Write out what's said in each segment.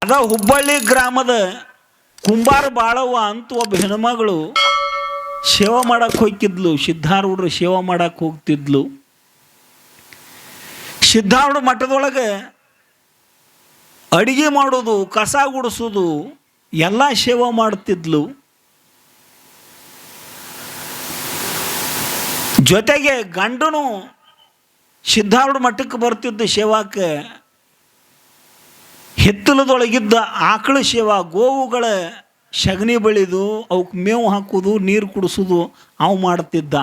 ಅದ ಹುಬ್ಬಳ್ಳಿ ಗ್ರಾಮದ ಕುಂಬಾರ ಬಾಳವ್ವ ಅಂತ ಒಬ್ಬ ಹೆಣ್ಮಗಳು ಸೇವಾ ಮಾಡಕ್ಕೆ ಹೋಗ್ತಿದ್ಲು. ಸಿದ್ಧಾರೂಢರು ಸೇವಾ ಮಾಡಕ್ಕೆ ಹೋಗ್ತಿದ್ಲು. ಸಿದ್ಧಾರೂಢ ಮಠದೊಳಗೆ ಅಡಿಗೆ ಮಾಡೋದು, ಕಸ ಗುಡಿಸೋದು ಎಲ್ಲ ಸೇವಾ ಮಾಡ್ತಿದ್ಲು. ಜೊತೆಗೆ ಗಂಡನು ಸಿದ್ಧಾರೂಢ ಮಠಕ್ಕೆ ಬರ್ತಿದ್ದ ಸೇವಾಕ್ಕೆ. ಹಿತ್ತಲದೊಳಗಿದ್ದ ಆಕಳ ಸೇವಾ, ಗೋವುಗಳ ಸಗಣಿ ಬಳಿದು ಅವಕ್ಕೆ ಮೇವು ಹಾಕೋದು, ನೀರು ಕುಡಿಸೋದು ಅವು ಮಾಡ್ತಿದ್ದ.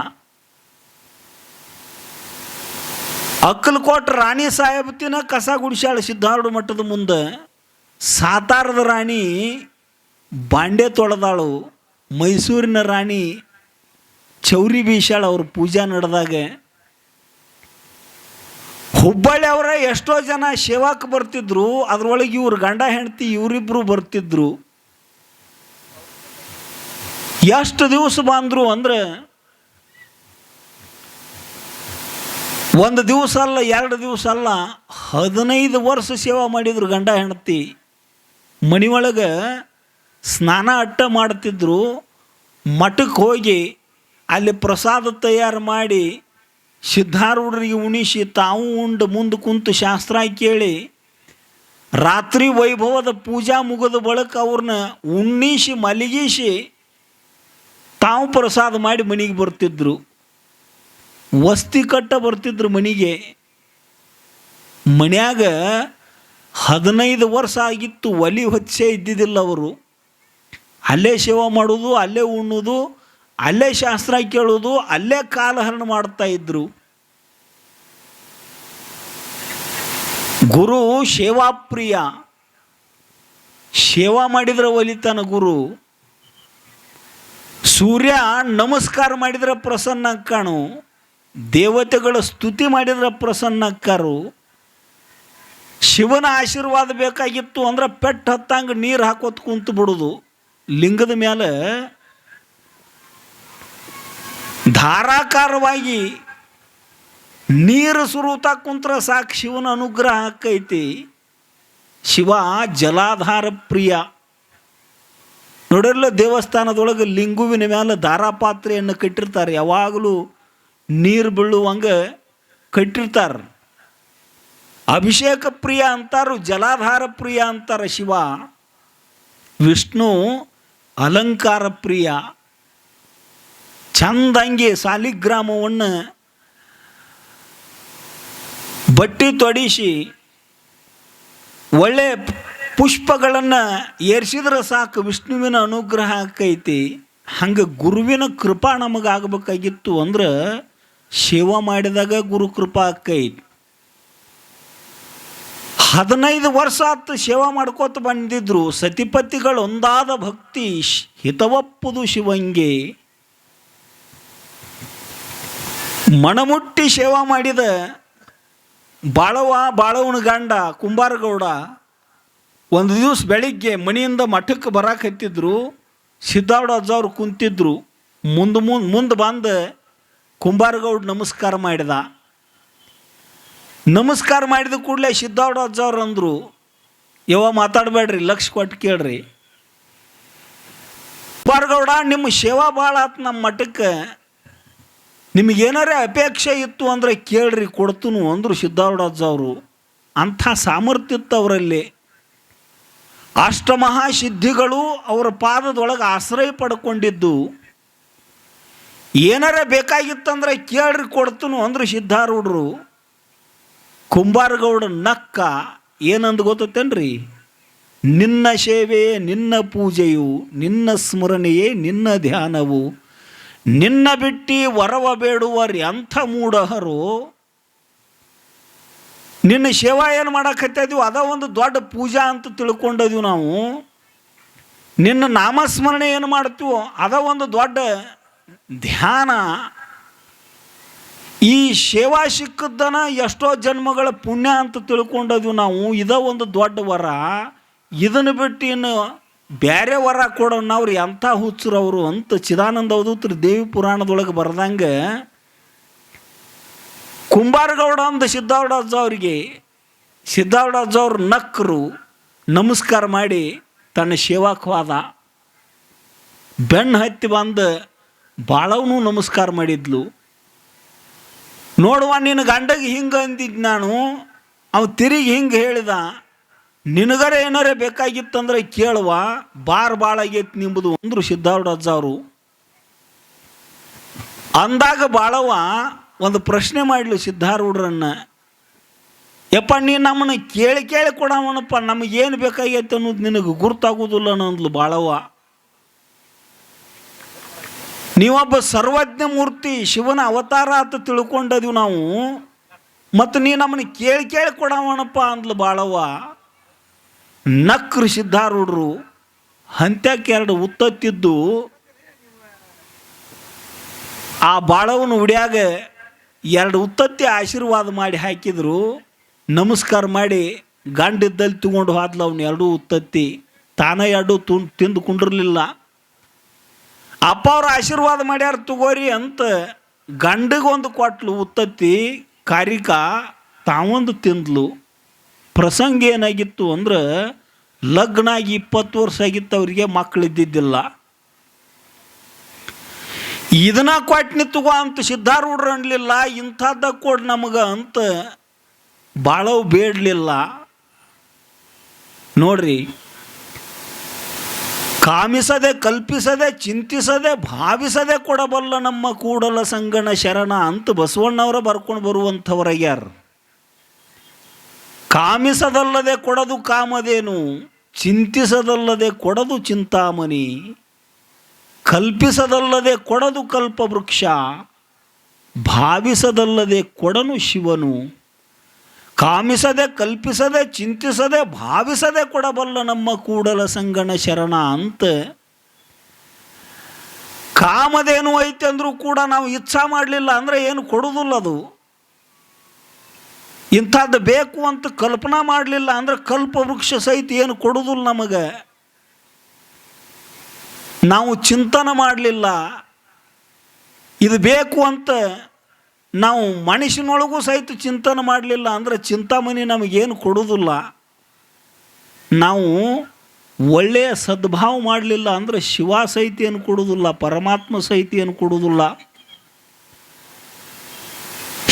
ಅಕ್ಕಲಕೋಟ ರಾಣಿ ಸಾಹೇಬತಿನ ಕಸ ಗುಡಿಸ್ಯಾಳ ಸಿದ್ಧಾರೂಢ ಮಠದ ಮುಂದೆ. ಸಾತಾರದ ರಾಣಿ ಬಾಂಡೆ ತೊಳೆದಾಳು. ಮೈಸೂರಿನ ರಾಣಿ ಚೌರಿ ಬೀಸಾಳ ಅವ್ರ ಪೂಜಾ ನಡೆದಾಗ. ಹುಬ್ಬಳ್ಳಿ ಅವರ ಎಷ್ಟೋ ಜನ ಸೇವಾಕ್ಕೆ ಬರ್ತಿದ್ರು. ಅದರೊಳಗೆ ಇವ್ರ ಗಂಡ ಹೆಂಡತಿ ಇವರಿಬ್ಬರು ಬರ್ತಿದ್ರು. ಎಷ್ಟು ದಿವಸ ಬಂದರು ಅಂದ್ರೆ ಒಂದು ದಿವಸ ಅಲ್ಲ, 2 ದಿವಸ ಅಲ್ಲ, 15 ವರ್ಷ ಸೇವಾ ಮಾಡಿದ್ರು ಗಂಡ ಹೆಂಡತಿ. ಮನೆಯೊಳಗೆ ಸ್ನಾನ ಅಟ್ಟ ಮಾಡ್ತಿದ್ರು. ಮಠಕ್ಕೆ ಹೋಗಿ ಅಲ್ಲಿ ಪ್ರಸಾದ ತಯಾರು ಮಾಡಿ ಸಿದ್ಧಾರೂಢರಿಗೆ ಉಣಿಸಿ ತಾವು ಉಂಡು ಮುಂದೆ ಕುಂತು ಶಾಸ್ತ್ರ ಕೇಳಿ ರಾತ್ರಿ ವೈಭವದ ಪೂಜಾ ಮುಗಿದ ಬಳಿಕ ಅವ್ರನ್ನ ಉಣ್ಣಿಸಿ ಮಲಗಿಸಿ ತಾವು ಪ್ರಸಾದ ಮಾಡಿ ಮನೆಗೆ ಬರ್ತಿದ್ರು. ವಸ್ತಿ ಕಟ್ಟ ಬರ್ತಿದ್ರು ಮನೆಗೆ. ಮನ್ಯಾಗ 15 ವರ್ಷ ಆಗಿತ್ತು, ಒಲಿ ಹೊಚ್ಚೇ ಇದ್ದಿದ್ದಿಲ್ಲ ಅವರು. ಅಲ್ಲೇ ಸೇವಾ ಮಾಡೋದು, ಅಲ್ಲೇ ಉಣ್ಣೋದು, ಅಲ್ಲೇ ಶಾಸ್ತ್ರ ಕೇಳೋದು, ಅಲ್ಲೇ ಕಾಲಹರಣ ಮಾಡ್ತಾ ಇದ್ರು. ಗುರು ಸೇವಾಪ್ರಿಯ. ಸೇವಾ ಮಾಡಿದ್ರೆ ಒಲಿತಾನ ಗುರು. ಸೂರ್ಯ ನಮಸ್ಕಾರ ಮಾಡಿದ್ರೆ ಪ್ರಸನ್ನ ಕಾಣು. ದೇವತೆಗಳ ಸ್ತುತಿ ಮಾಡಿದ್ರೆ ಪ್ರಸನ್ನ ಅಕ್ಕಾರು. ಶಿವನ ಆಶೀರ್ವಾದ ಬೇಕಾಗಿತ್ತು ಅಂದ್ರೆ ಪೆಟ್ಟು ಹತ್ತಂಗೆ ನೀರು ಹಾಕೋತ್ ಕುಂತು ಬಿಡೋದು. ಲಿಂಗದ ಮೇಲೆ ಧಾರಾಕಾರವಾಗಿ ನೀರು ಸುರುತ್ತಾ ಕುಂತ್ರ ಸಾಕು, ಶಿವನ ಅನುಗ್ರಹ ಆಕೈತಿ. ಶಿವ ಜಲಾಧಾರ ಪ್ರಿಯ. ನೋಡಿರಲ್ಲ, ದೇವಸ್ಥಾನದೊಳಗೆ ಲಿಂಗುವಿನ ಮೇಲೆ ಧಾರಾಪಾತ್ರೆಯನ್ನು ಕಟ್ಟಿರ್ತಾರೆ. ಯಾವಾಗಲೂ ನೀರು ಬೀಳುವಂಗೆ ಕಟ್ಟಿರ್ತಾರೆ. ಅಭಿಷೇಕ ಪ್ರಿಯ ಅಂತಾರು, ಜಲಾಧಾರ ಪ್ರಿಯ ಅಂತಾರೆ ಶಿವ. ವಿಷ್ಣು ಅಲಂಕಾರ ಪ್ರಿಯ. ಚಂದಂಗೆ ಸಾಲಿಗ್ರಾಮವನ್ನು ಬಟ್ಟೆ ತೊಡಿಸಿ ಒಳ್ಳೆ ಪುಷ್ಪಗಳನ್ನು ಏರಿಸಿದ್ರೆ ಸಾಕು, ವಿಷ್ಣುವಿನ ಅನುಗ್ರಹ ಆಕೈತಿ. ಹಂಗೆ ಗುರುವಿನ ಕೃಪಾ ನಮಗಾಗಬೇಕಾಗಿತ್ತು ಅಂದ್ರೆ ಸೇವಾ ಮಾಡಿದಾಗ ಗುರು ಕೃಪಾ ಆಕೈತಿ. 15 ವರ್ಷ ಆತು ಸೇವಾ ಮಾಡ್ಕೋತ ಬಂದಿದ್ರು. ಸತಿಪತಿಗಳು ಒಂದಾದ ಭಕ್ತಿ ಹಿತವಪ್ಪುದು ಶಿವಂಗೆ. ಮಣಮುಟ್ಟಿ ಸೇವಾ ಮಾಡಿದ ಬಾಳವನ ಗಂಡ ಕುಂಬಾರಗೌಡ ಒಂದು ದಿವಸ ಬೆಳಿಗ್ಗೆ ಮನೆಯಿಂದ ಮಠಕ್ಕೆ ಬರಾಕತ್ತಿದ್ರು. ಸಿದ್ಧಾರೂಢ ಅಜ್ಜವ್ರು ಕುಂತಿದ್ರು. ಮುಂದೆ ಬಂದು ಕುಂಬಾರಗೌಡ ನಮಸ್ಕಾರ ಮಾಡಿದ. ನಮಸ್ಕಾರ ಮಾಡಿದ ಕೂಡಲೇ ಸಿದ್ಧಾರೂಢ ಅಜ್ಜವ್ರು ಅಂದರು, ಮಾತಾಡಬೇಡ್ರಿ, ಲಕ್ಷ ಕೊಟ್ಟು ಕೇಳ್ರಿ. ಕುಂಬಾರಗೌಡ, ನಿಮ್ಮ ಸೇವಾ ಭಾಳ ಆತು ನಮ್ಮ ಮಠಕ್ಕೆ. ನಿಮಗೇನಾರೇ ಅಪೇಕ್ಷೆ ಇತ್ತು ಅಂದರೆ ಕೇಳ್ರಿ, ಕೊಡ್ತನು ಅಂದರು ಸಿದ್ಧಾರೂಢ ಅಜ್ಜವರು. ಅಂಥ ಸಾಮರ್ಥ್ಯ ಇತ್ತು ಅವರಲ್ಲಿ. ಅಷ್ಟಮಹಾಸಿದ್ಧಿಗಳು ಅವರ ಪಾದದೊಳಗೆ ಆಶ್ರಯ ಪಡ್ಕೊಂಡಿದ್ದು. ಏನಾರೇ ಬೇಕಾಗಿತ್ತಂದ್ರೆ ಕೇಳ್ರಿ, ಕೊಡ್ತನು ಅಂದರು ಸಿದ್ಧಾರೂಢರು. ಕುಂಬಾರಗೌಡ ನಕ್ಕ. ಏನಂದು ಗೊತ್ತೇನ್ರಿ? ನಿನ್ನ ಸೇವೆಯೇ ನಿನ್ನ ಪೂಜೆಯು, ನಿನ್ನ ಸ್ಮರಣೆಯೇ ನಿನ್ನ ಧ್ಯಾನವು, ನಿನ್ನ ಬಿಟ್ಟು ವರವ ಬೇಡುವರಿ ಅಂಥ ಮೂಢಹರು. ನಿನ್ನ ಸೇವಾ ಏನು ಮಾಡಕತ್ತಿದ್ವಿ ಅದ ಒಂದು ದೊಡ್ಡ ಪೂಜಾ ಅಂತ ತಿಳ್ಕೊಂಡಿದ್ವಿ ನಾವು. ನಿನ್ನ ನಾಮಸ್ಮರಣೆ ಏನು ಮಾಡ್ತೀವೋ ಅದ ಒಂದು ದೊಡ್ಡ ಧ್ಯಾನ. ಈ ಸೇವಾ ಸಿಕ್ಕದ್ದನ ಎಷ್ಟೋ ಜನ್ಮಗಳ ಪುಣ್ಯ ಅಂತ ತಿಳ್ಕೊಂಡಿದ್ವಿ ನಾವು. ಇದ ಒಂದು ದೊಡ್ಡ ವರ. ಇದನ್ನು ಬಿಟ್ಟು ಇನ್ನು ಬೇರೆ ವರ ಕೊಡೋಣ ಅವ್ರು ಎಂಥ ಹುಚ್ಚರವರು ಅಂತ ಚಿದಾನಂದ ಅವಧೂತರು ದೇವಿ ಪುರಾಣದೊಳಗೆ ಬರ್ದಂಗೆ ಕುಂಬಾರಗೌಡ ಅಂದ ಸಿದ್ಧಾರೂಢ ಅಜ್ಜ ಅವರಿಗೆ. ಸಿದ್ಧಾರೂಢ ಅಜ್ಜ ಅವ್ರು ನಕ್ಕರು. ನಮಸ್ಕಾರ ಮಾಡಿ ತನ್ನ ಸೇವಾಕವಾದ. ಬೆನ್ನು ಹತ್ತಿ ಬಂದು ಬಾಳವನು ನಮಸ್ಕಾರ ಮಾಡಿದ್ಲು. ನೋಡುವ ನಿನ್ನ ಗಂಡಗೆ ಹಿಂಗೆ ಅಂದಿದ್ದು ನಾನು. ಅವ ತಿರುಗಿ ಹಿಂಗೆ ಹೇಳಿದ, ನಿನಗರ ಏನಾರೇ ಬೇಕಾಗಿತ್ತಂದ್ರೆ ಕೇಳುವ, ಭಾಳಾಗೈತಿ ನಿಂಬುದು ಅಂದರು ಸಿದ್ಧಾರೂಢ ಅಜ್ಜ ಅವರು. ಅಂದಾಗ ಬಾಳವ್ವ ಒಂದು ಪ್ರಶ್ನೆ ಮಾಡಲು ಸಿದ್ಧಾರೂಢರನ್ನ, ಯಪ್ಪ ನೀ ನಮ್ಮನ್ನು ಕೇಳಿ ಕೊಡವನಪ್ಪ, ನಮಗೇನು ಬೇಕಾಗೈತೆ ಅನ್ನೋದು ನಿನಗೆ ಗುರ್ತಾಗೋದಿಲ್ಲ ಅಂದ್ಲು ಬಾಳವ್ವ. ನೀವೊಬ್ಬ ಸರ್ವಜ್ಞ ಮೂರ್ತಿ, ಶಿವನ ಅವತಾರ ಅಂತ ತಿಳ್ಕೊಂಡದೀವಿ ನಾವು, ಮತ್ತು ನೀ ನಮ್ಮನ್ನು ಕೇಳಿ ಕೊಡವನಪ್ಪ ಅಂದ್ಲು ಬಾಳವ್ವ. ನಕ್ರು ಸಿದ್ಧಾರೂಢರು. ಹಂತ್ಯಕ್ಕೆ 2 ಉತ್ತತ್ತಿದ್ದು ಆ ಬಾಳವನ ಉಡ್ಯಾಗ 2 ಉತ್ತತ್ತಿ ಆಶೀರ್ವಾದ ಮಾಡಿ ಹಾಕಿದ್ರು. ನಮಸ್ಕಾರ ಮಾಡಿ ಗಂಡಿದ್ದಲ್ಲಿ ತಗೊಂಡು ಹೋದ್ಲು ಅವನು 2 ಉತ್ತತ್ತಿ. ತಾನೇ 2 ತಿಂದು ಕುಂಡಿರ್ಲಿಲ್ಲ. ಅಪ್ಪ ಅವ್ರು ಆಶೀರ್ವಾದ ಮಾಡ್ಯಾರ ತಗೋರಿ ಅಂತ ಗಂಡಿಗೊಂದು ಕೊಟ್ಲು ಉತ್ತತ್ತಿ. ಕಾರಿಕ ತಾವೊಂದು ತಿಂದ್ಲು. ಪ್ರಸಂಗ ಏನಾಗಿತ್ತು ಅಂದ್ರೆ, ಲಗ್ನ ಆಗಿ 20 ವರ್ಷ ಆಗಿತ್ತು, ಅವರಿಗೆ ಮಕ್ಕಳಿದ್ದಿದ್ದಿಲ್ಲ. ಇದನ್ನ ಕೊಟ್ನಿ ತಗೋ ಅಂತ ಸಿದ್ಧಾರೂಢರು ಅನ್ಲಿಲ್ಲ, ಇಂಥದ್ದ ಕೊಡು ನಮಗೆ ಅಂತ ಬಾಳವ್ ಬೇಡಲಿಲ್ಲ. ನೋಡ್ರಿ, ಕಾಮಿಸದೆ ಕಲ್ಪಿಸದೆ ಚಿಂತಿಸದೆ ಭಾವಿಸದೆ ಕೊಡಬಲ್ಲ ನಮ್ಮ ಕೂಡಲ ಸಂಗಣ ಶರಣ ಅಂತ ಬಸವಣ್ಣವರ ಬರ್ಕೊಂಡು ಬರುವಂಥವ್ರಾಗ್ಯಾರ. ಕಾಮಿಸದಲ್ಲದೆ ಕೊಡದು ಕಾಮದೇನು, ಚಿಂತಿಸದಲ್ಲದೆ ಕೊಡದು ಚಿಂತಾಮಣಿ, ಕಲ್ಪಿಸದಲ್ಲದೆ ಕೊಡದು ಕಲ್ಪವೃಕ್ಷ, ಭಾವಿಸದಲ್ಲದೆ ಕೊಡನು ಶಿವನು. ಕಾಮಿಸದೆ ಕಲ್ಪಿಸದೆ ಚಿಂತಿಸದೆ ಭಾವಿಸದೆ ಕೊಡಬಲ್ಲ ನಮ್ಮ ಕೂಡಲ ಸಂಗಣ ಶರಣ ಅಂತ. ಕಾಮದೇನು ಐತೆ ಅಂದರೂ ಕೂಡ ನಾವು ಇಚ್ಛಾ ಮಾಡಲಿಲ್ಲ ಅಂದರೆ ಏನು ಕೊಡುವುದಿಲ್ಲ. ಅದು ಇಂಥದ್ದು ಬೇಕು ಅಂತ ಕಲ್ಪನಾ ಮಾಡಲಿಲ್ಲ ಅಂದರೆ ಕಲ್ಪವೃಕ್ಷ ಸಹಿತ ಏನು ಕೊಡುವುದಿಲ್ಲ ನಮಗೆ. ನಾವು ಚಿಂತನೆ ಮಾಡಲಿಲ್ಲ, ಇದು ಬೇಕು ಅಂತ ನಾವು ಮನುಷ್ಯನೊಳಗೂ ಸಹಿತ ಚಿಂತನೆ ಮಾಡಲಿಲ್ಲ ಅಂದರೆ ಚಿಂತಾಮಣಿ ನಮಗೇನು ಕೊಡುವುದಿಲ್ಲ. ನಾವು ಒಳ್ಳೆಯ ಸದ್ಭಾವ ಮಾಡಲಿಲ್ಲ ಅಂದರೆ ಶಿವ ಸಹಿತ ಏನು ಕೊಡುವುದಿಲ್ಲ, ಪರಮಾತ್ಮ ಸಹಿತ ಏನು ಕೊಡುವುದಿಲ್ಲ.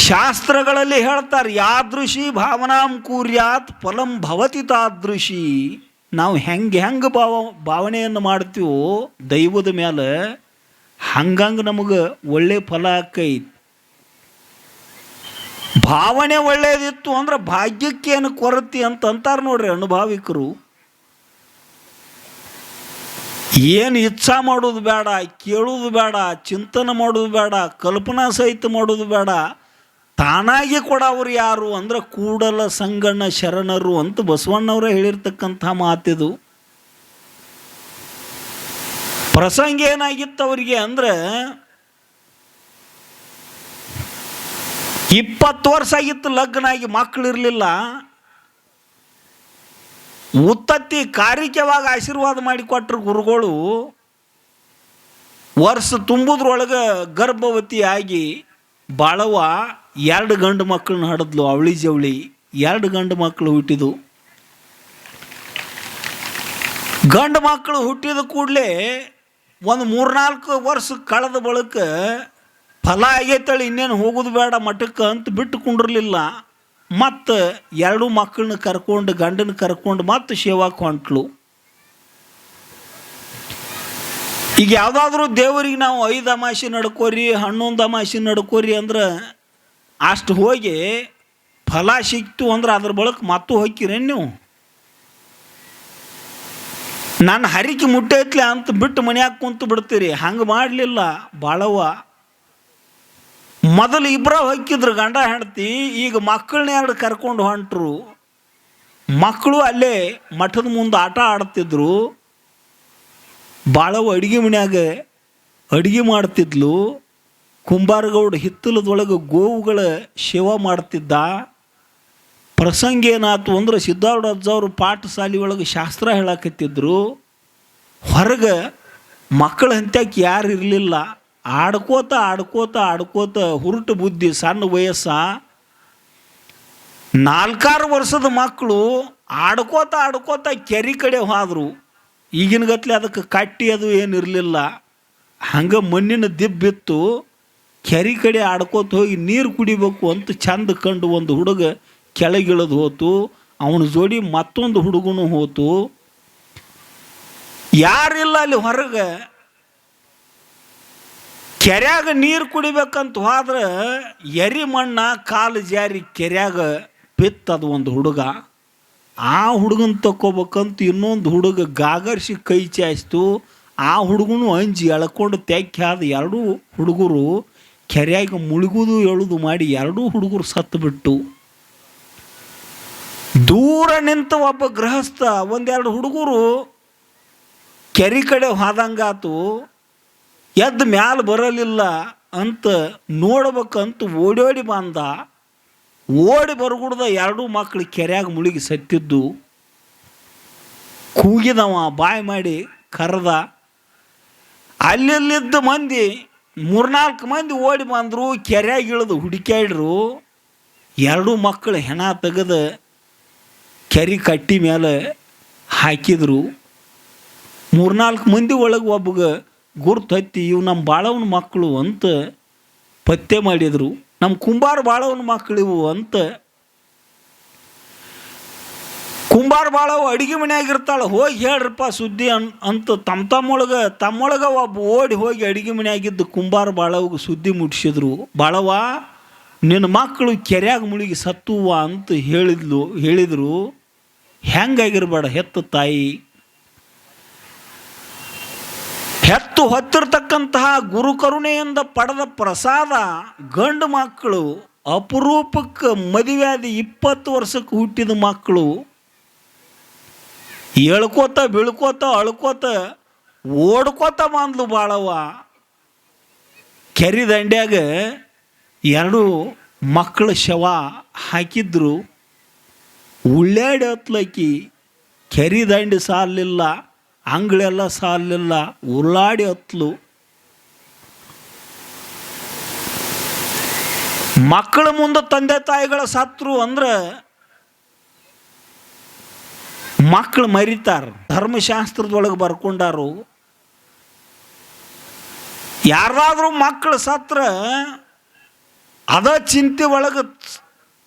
ಶಾಸ್ತ್ರಗಳಲ್ಲಿ ಹೇಳ್ತಾರೆ, ಯಾದೃಶಿ ಭಾವನಾಂ ಕೂರ್ಯಾತ್ ಫಲಂ ಭವತಿ ತಾದೃಶಿ. ನಾವು ಹೆಂಗೆ ಭಾವನೆಯನ್ನು ಮಾಡ್ತೀವೋ ದೈವದ ಮೇಲೆ, ಹಂಗಂಗೆ ನಮಗೆ ಒಳ್ಳೆ ಫಲ ಆಕೈತಿ. ಭಾವನೆ ಒಳ್ಳೆಯದಿತ್ತು ಅಂದ್ರೆ ಭಾಗ್ಯಕ್ಕೇನು ಕೊರತೆ ಅಂತ ಅಂತಾರೆ ನೋಡ್ರಿ ಅನುಭಾವಿಕರು. ಏನು ಇಚ್ಛಾ ಮಾಡೋದು ಬೇಡ, ಕೇಳೋದು ಬೇಡ, ಚಿಂತನೆ ಮಾಡೋದು ಬೇಡ, ಕಲ್ಪನಾ ಸಹಿತ ಮಾಡೋದು ಬೇಡ, ತಾನಾಗಿ ಕೊಡೋರು ಯಾರು ಅಂದ್ರೆ ಕೂಡಲ ಸಂಗಣ್ಣ ಶರಣರು ಅಂತ ಬಸವಣ್ಣವರೇ ಹೇಳಿರ್ತಕ್ಕಂಥ ಮಾತಿದು. ಪ್ರಸಂಗ ಏನಾಗಿತ್ತು ಅವರಿಗೆ ಅಂದ್ರೆ, 20 ವರ್ಷ ಆಗಿತ್ತು ಲಗ್ನ ಆಗಿ, ಮಕ್ಕಳಿರಲಿಲ್ಲ. ಉತ್ತತ್ತಿ ಕಾರಿಕೆವಾಗಿ ಆಶೀರ್ವಾದ ಮಾಡಿಕೊಟ್ರು ಗುರುಗಳು. ವರ್ಷ ತುಂಬುದ್ರೊಳಗೆ ಗರ್ಭವತಿ ಆಗಿ ಬಾಳವ್ವ 2 ಗಂಡು ಮಕ್ಕಳನ್ನ ಹಡಿದ್ಲು. ಅವಳಿ ಜವಳಿ 2 ಗಂಡು ಮಕ್ಕಳು ಹುಟ್ಟಿದು. ಗಂಡು ಮಕ್ಕಳು ಹುಟ್ಟಿದ ಕೂಡಲೇ ಒಂದು 3-4 ವರ್ಷ ಕಳೆದ ಬಳಿಕ ಫಲ ಆಗೈತಳಿ, ಇನ್ನೇನು ಹೋಗೋದು ಬೇಡ ಮಠಕ್ಕೆ ಅಂತ ಬಿಟ್ಟು ಕುಂಡಿರ್ಲಿಲ್ಲ. ಮತ್ತು 2 ಮಕ್ಕಳನ್ನ ಕರ್ಕೊಂಡು, ಗಂಡನ ಕರ್ಕೊಂಡು ಮತ್ತೆ ಸೇವಾಕ್ಕೆ ಹೊಂಟ್ಲು. ಈಗ ಯಾವುದಾದ್ರೂ ದೇವರಿಗೆ ನಾವು 5 ಅಮಾಸೆ ನಡ್ಕೋರಿ, 11 ಅಮಾಸೆ ನಡ್ಕೋರಿ ಅಂದ್ರೆ ಅಷ್ಟು ಹೋಗಿ ಫಲ ಸಿಕ್ತು ಅಂದ್ರೆ ಅದ್ರ ಬಳಕ ಮತ್ತು ಹೋಗ್ತೀರೇನು ನೀವು? ನನ್ನ ಹರಿಕೆ ಮುಟ್ಟೈತ್ಲೆ ಅಂತ ಬಿಟ್ಟು ಮನ್ಯಾಗ ಕುಂತು ಬಿಡ್ತೀರಿ. ಹಂಗೆ ಮಾಡಲಿಲ್ಲ ಬಾಳವ್ವ. ಮೊದಲು 2 ಹೊಕ್ಕಿದ್ರು ಗಂಡ ಹೆಂಡತಿ, ಈಗ ಮಕ್ಕಳನ್ನ 2 ಕರ್ಕೊಂಡು ಹೊಂಟ್ರು. ಮಕ್ಕಳು ಅಲ್ಲೇ ಮಠದ ಮುಂದೆ ಆಟ ಆಡ್ತಿದ್ರು. ಬಾಳವ್ವ ಅಡುಗೆ ಮನ್ಯಾಗ ಅಡುಗೆ ಮಾಡ್ತಿದ್ಲು. ಕುಂಬಾರಗೌಡ ಹಿತ್ತಲದೊಳಗೆ ಗೋವುಗಳ ಸೇವಾ ಮಾಡ್ತಿದ್ದ. ಪ್ರಸಂಗ ಏನಾಯ್ತು ಅಂದ್ರೆ, ಸಿದ್ಧಾರೂಢ ಅಜ್ಜವರು ಪಾಠಶಾಲೆ ಒಳಗೆ ಶಾಸ್ತ್ರ ಹೇಳಕತ್ತಿದ್ರು. ಹೊರಗೆ ಮಕ್ಕಳ ಹಂತ್ಯಕ್ಕೆ ಯಾರು ಇರಲಿಲ್ಲ. ಆಡ್ಕೋತ ಹುರುಟು ಬುದ್ಧಿ, ಸಣ್ಣ ವಯಸ್ಸ 4-6 ವರ್ಷದ ಮಕ್ಕಳು ಆಡ್ಕೋತ ಆಡ್ಕೋತ ಕೆರೆ ಕಡೆ ಹೋದರು. ಈಗಿನ ಗತ್ಲೆ ಅದಕ್ಕೆ ಕಟ್ಟಿ ಅದು ಏನಿರಲಿಲ್ಲ, ಹಂಗೆ ಮಣ್ಣಿನ ದಿಬ್ಬಿತ್ತು. ಕೆರೆ ಕಡೆ ಆಡ್ಕೋತ ಹೋಗಿ ನೀರು ಕುಡಿಬೇಕು ಅಂತ ಚಂದ ಕಂಡು ಒಂದು ಹುಡುಗ ಕೆಳಗಿಳಿದು ಹೋತು. ಅವನ ಜೋಡಿ ಮತ್ತೊಂದು ಹುಡುಗನು ಹೋತು. ಯಾರಿಲ್ಲ ಅಲ್ಲಿ ಹೊರಗೆ. ಕೆರ್ಯಾಗ ನೀರು ಕುಡಿಬೇಕಂತ ಹೋದ್ರೆ ಎರಿ ಮಣ್ಣ ಕಾಲು ಜಾರಿ ಕೆರ್ಯಾಗ ಬಿತ್ತದು ಒಂದು ಹುಡುಗ. ಆ ಹುಡುಗನ ತಕ್ಕೋಬೇಕಂತ ಇನ್ನೊಂದು ಹುಡುಗ ಗಾಗರ್ಸಿ ಕೈ ಚಾಯಿಸ್ತು. ಆ ಹುಡುಗನು ಅಂಜಿ ಎಳ್ಕೊಂಡು ತೆಕ್ಕಿ ಆದ ಎರಡೂ ಹುಡುಗರು ಕೆರೆಯಾಗ ಮುಳುಗುದು ಎಳುದು ಮಾಡಿ ಎರಡೂ ಹುಡುಗರು ಸತ್ತು ಬಿಟ್ಟು. ದೂರ ನಿಂತ ಒಬ್ಬ ಗೃಹಸ್ಥ ಒಂದೆರಡು ಹುಡುಗರು ಕೆರೆ ಕಡೆ ಹೋದಂಗಾತು. ಎದ್ದು ಮ್ಯಾಲ ಬರಲಿಲ್ಲ ಅಂತ ನೋಡ್ಬೇಕಂತ ಓಡೋಡಿ ಬಂದ. ಓಡಿ ಬರ್ಗುಡ್ದ ಎರಡೂ ಮಕ್ಕಳು ಕೆರೆಯಾಗ ಮುಳುಗಿ ಸತ್ತಿದ್ದು. ಕೂಗಿದವ, ಬಾಯಿ ಮಾಡಿ ಕರೆದ. ಅಲ್ಲಿದ್ದ ಮಂದಿ 3-4 ಮಂದಿ ಓಡಿ ಬಂದರು. ಕೆರೆಯಾಗ ಇಳಿದು ಹುಡುಕ್ಯಾಡ್ರು. ಎರಡೂ ಮಕ್ಕಳು ಹೆಣ ತೆಗೆದು ಕೆರೆ ಕಟ್ಟಿ ಮೇಲೆ ಹಾಕಿದ್ರು. 3-4 ಮಂದಿ ಒಳಗೆ ಒಬ್ಬಗ ಗುರ್ತು ಹತ್ತಿ ಇವು ನಮ್ಮ ಬಾಳವನ ಮಕ್ಕಳು ಅಂತ ಪತ್ತೆ ಮಾಡಿದರು. ನಮ್ಮ ಕುಂಬಾರ ಬಾಳವನ ಮಕ್ಕಳು ಇವು ಅಂತ. ಕುಂಬಾರ ಬಾಳವ ಅಡುಗೆ ಮನೆಯಾಗಿರ್ತಾಳೆ, ಹೋಗಿ ಹೇಳ್ರಪ್ಪ ಸುದ್ದಿ ಅಂತ ತಮ್ಮೊಳಗೆ ಒಬ್ಬ ಓಡಿ ಹೋಗಿ ಅಡುಗೆ ಮನೆಯಾಗಿದ್ದು ಕುಂಬಾರ ಬಾಳವ್ಗೆ ಸುದ್ದಿ ಮುಟ್ಟಿಸಿದ್ರು. ಬಾಳವ, ನಿನ್ನ ಮಕ್ಕಳು ಕೆರೆಯಾಗ ಮುಳುಗಿ ಸತ್ತುವ ಅಂತ ಹೇಳಿದರು. ಹೆಂಗಾಗಿರ್ಬೇಡ ಹೆತ್ತ ತಾಯಿ. ಹೆತ್ತು ಹೊತ್ತಿರ್ತಕ್ಕಂತಹ ಗುರುಕರುಣೆಯಿಂದ ಪಡೆದ ಪ್ರಸಾದ ಗಂಡು ಮಕ್ಕಳು ಅಪರೂಪಕ್ಕೆ ಮದುವೆಯಾದ 20 ವರ್ಷಕ್ಕೆ ಹುಟ್ಟಿದ ಮಕ್ಕಳು ಹೇಳ್ಕೋತ ಬೀಳ್ಕೋತ ಅಳ್ಕೋತ ಓಡ್ಕೋತ ಬಂದ್ಲು ಬಾಳವ್ವ. ಕೆರೆ ದಂಡ್ಯಾಗ 2 ಮಕ್ಕಳ ಶವ ಹಾಕಿದ್ರು. ಉಳ್ಳಾಡಿ ಹತ್ಲಕ್ಕಿ ಕೆರೆ ದಂಡಿ ಸಾಲಿಲ್ಲ, ಅಂಗಳೆಲ್ಲ ಸಾಲಿಲ್ಲ, ಉರುಳಾಡಿ ಹತ್ಲು. ಮಕ್ಕಳ ಮುಂದೆ ತಂದೆ ತಾಯಿಗಳ ಸತ್ರು ಅಂದ್ರೆ ಮಕ್ಕಳು ಮರಿತಾರ. ಧರ್ಮಶಾಸ್ತ್ರದೊಳಗೆ ಬರ್ಕೊಂಡಾರು, ಯಾರ್ದಾದ್ರೂ ಮಕ್ಕಳು ಸತ್ರ ಅದ ಚಿಂತೆ ಒಳಗೆ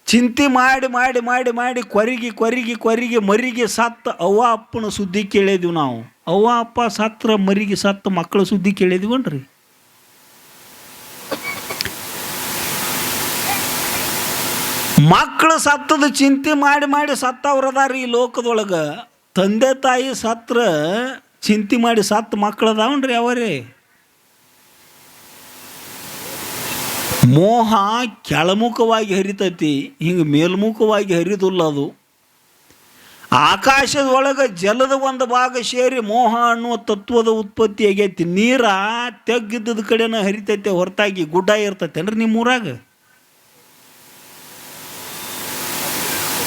ಚಿಂತೆ ಮಾಡಿ ಮಾಡಿ ಮಾಡಿ ಮಾಡಿ ಕೊರಿಗೆ ಮರಿಗೆ ಸತ್ತ ಅವ್ವ ಅಪ್ಪನ ಸುದ್ದಿ ಕೇಳಿದ್ವಿ ನಾವು. ಅವ್ವ ಅಪ್ಪ ಸತ್ರ ಮರಿಗೆ ಸತ್ತ ಮಕ್ಕಳ ಸುದ್ದಿ ಕೇಳಿದ್ವನ್ರಿ. ಮಕ್ಕಳು ಸತ್ತದ ಚಿಂತೆ ಮಾಡಿ ಮಾಡಿ ಸತ್ತವ್ರದಾರ ಈ ಲೋಕದೊಳಗೆ. ತಂದೆ ತಾಯಿ ಸತ್ರ ಚಿಂತೆ ಮಾಡಿ ಸತ್ತ ಮಕ್ಕಳದಾವನ್ರಿ ಅವರೇ. ಮೋಹ ಕೆಳಮುಖವಾಗಿ ಹರಿತೈತಿ, ಹಿಂಗೆ ಮೇಲ್ಮುಖವಾಗಿ ಹರಿದಿಲ್ಲ. ಅದು ಆಕಾಶದೊಳಗೆ ಜಲದ ಒಂದು ಭಾಗ ಸೇರಿ ಮೋಹ ಅನ್ನುವ ತತ್ವದ ಉತ್ಪತ್ತಿ ಆಗೈತಿ. ನೀರ ತೆಗ್ಗಿದ್ದದ ಕಡೆನ ಹರಿತೈತೆ ಹೊರತಾಗಿ ಗುಡ್ಡ ಇರ್ತೈತೇನ್ರಿ ನಿಮ್ಮೂರಾಗ?